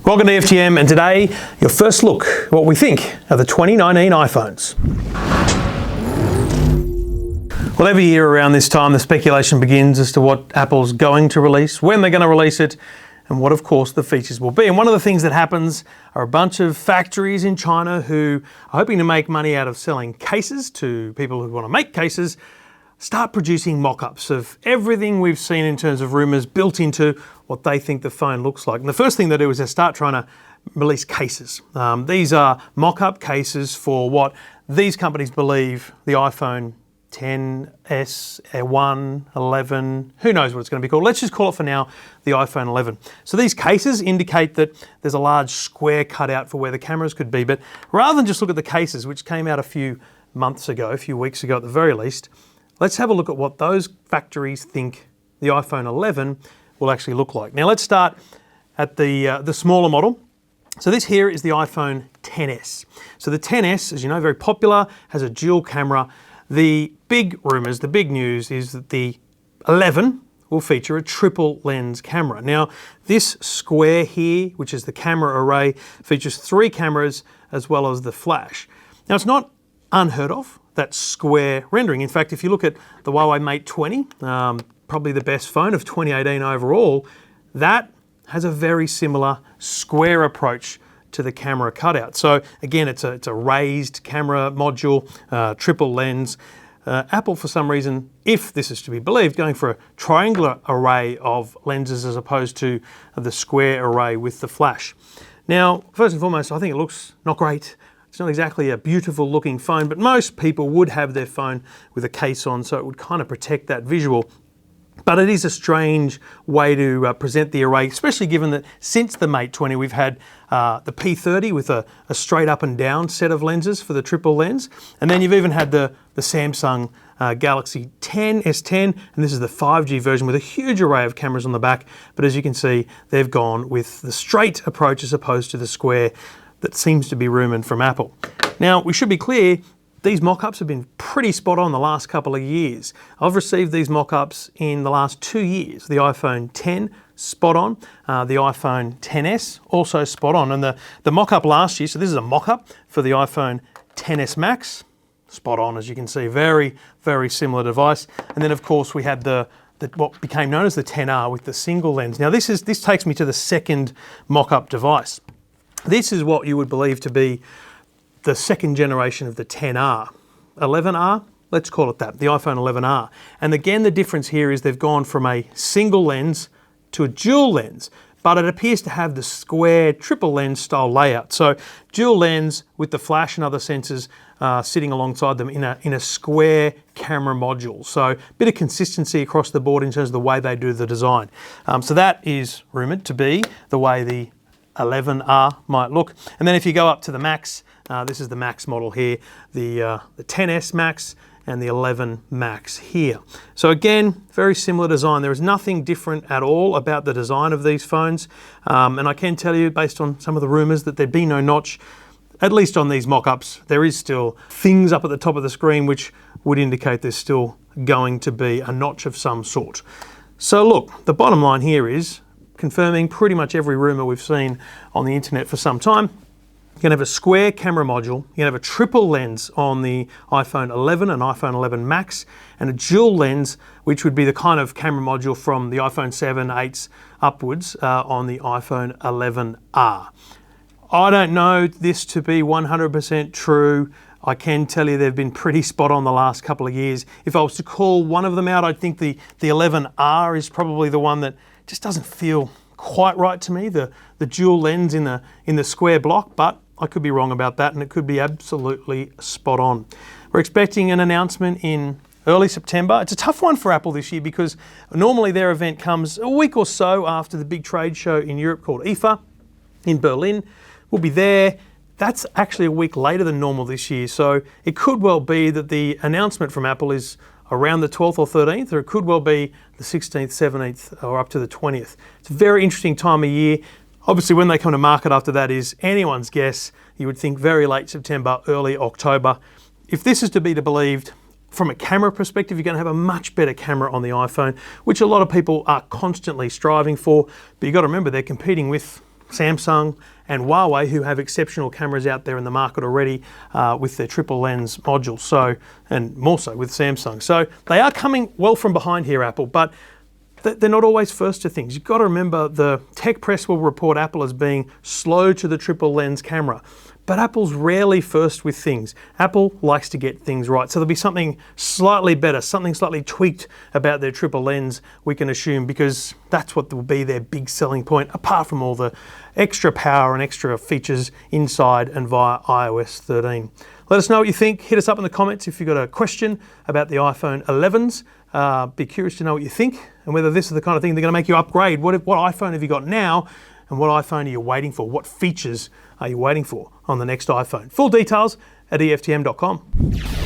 Welcome to FTM, and today your first look at what we think of the 2019 iPhones. Well, every year around this time the speculation begins as to what Apple's going to release, when they're going to release it, and what of course the features will be. And one of the things that happens are a bunch of factories in China who are hoping to make money out of selling cases to people who want to make cases, start producing mock-ups of everything we've seen in terms of rumours built into what they think the phone looks like. And the first thing they do is they start trying to release cases. These are mock-up cases for what these companies believe the iPhone 10s, 1, 11, who knows what it's going to be called. Let's just call it for now the iPhone 11. So these cases indicate that there's a large square cut out for where the cameras could be. But rather than just look at the cases, which came out a few months ago, a few weeks ago at the very least, let's have a look at what those factories think the iPhone 11 will actually look like. Now let's start at the smaller model. So this here is the iPhone 10s. So the 10s, as you know, very popular, has a dual camera. The big rumours, the big news is that the 11 will feature a triple lens camera. Now this square here, which is the camera array, features 3 cameras as well as the flash. Now it's not unheard of, that square rendering. In fact, if you look at the Huawei Mate 20, probably the best phone of 2018 overall, that has a very similar square approach to the camera cutout. So again, it's a raised camera module, triple lens. Apple, for some reason, if this is to be believed, going for a triangular array of lenses as opposed to the square array with the flash. Now, first and foremost, I think it looks not great. It's not exactly a beautiful looking phone, but most people would have their phone with a case on, so it would kind of protect that visual. But it is a strange way to present the array, especially given that since the Mate 20 we've had the P30 with a straight up and down set of lenses for the triple lens. And then you've even had the Samsung Galaxy 10, S10, and this is the 5G version with a huge array of cameras on the back. But as you can see, they've gone with the straight approach as opposed to the square that seems to be rumoured from Apple. Now, we should be clear, these mock-ups have been pretty spot on the last couple of years. I've received these mock-ups in the last 2 years. The iPhone 10, spot on. The iPhone 10s, also spot on. And the mock-up last year, so this is a mock-up for the iPhone 10s Max, spot on, as you can see, very, very similar device. And then of course we had the what became known as the 10R with the single lens. Now this takes me to the second mock-up device. This is what you would believe to be the second generation of the 10R. 11R, let's call it that, the iPhone 11R. And again, the difference here is they've gone from a single lens to a dual lens, but it appears to have the square triple lens style layout. So dual lens with the flash and other sensors sitting alongside them in a square camera module. So a bit of consistency across the board in terms of the way they do the design. So that is rumoured to be the way the 11R might look. And then if you go up to the Max, this is the Max model here, the 10s Max and the 11 Max here. So again, very similar design. There is nothing different at all about the design of these phones. And I can tell you, based on some of the rumours, that there'd be no notch, at least on these mock-ups. There is still things up at the top of the screen which would indicate there's still going to be a notch of some sort. So look, the bottom line here is confirming pretty much every rumour we've seen on the internet for some time. You're going to have a square camera module, you're going to have a triple lens on the iPhone 11 and iPhone 11 Max, and a dual lens, which would be the kind of camera module from the iPhone 7, 8s upwards on the iPhone 11R. I don't know this to be 100% true. I can tell you they've been pretty spot on the last couple of years. If I was to call one of them out, I'd think the 11R is probably the one that just doesn't feel quite right to me, the dual lens in the square block, but I could be wrong about that, and it could be absolutely spot on. We're expecting an announcement in early September. It's a tough one for Apple this year because normally their event comes a week or so after the big trade show in Europe called IFA in Berlin. We'll be there. That's actually a week later than normal this year, so it could well be that the announcement from Apple is around the 12th or 13th, or it could well be the 16th, 17th, or up to the 20th. It's a very interesting time of year. Obviously, when they come to market after that is anyone's guess. You would think very late September, early October. If this is to be believed, from a camera perspective, you're going to have a much better camera on the iPhone, which a lot of people are constantly striving for. But you've got to remember, they're competing with Samsung and Huawei, who have exceptional cameras out there in the market already with their triple lens modules, so, and more so with Samsung. So they are coming well from behind here, Apple, but they're not always first to things. You've got to remember the tech press will report Apple as being slow to the triple lens camera, but Apple's rarely first with things. Apple likes to get things right. So there'll be something slightly better, something slightly tweaked about their triple lens, we can assume, because that's what will be their big selling point, apart from all the extra power and extra features inside and via iOS 13. Let us know what you think. Hit us up in the comments if you've got a question about the iPhone 11s. Be curious to know what you think and whether this is the kind of thing they're going to make you upgrade. What iPhone have you got now, and what iPhone are you waiting for? What features are you waiting for on the next iPhone? Full details at EFTM.com.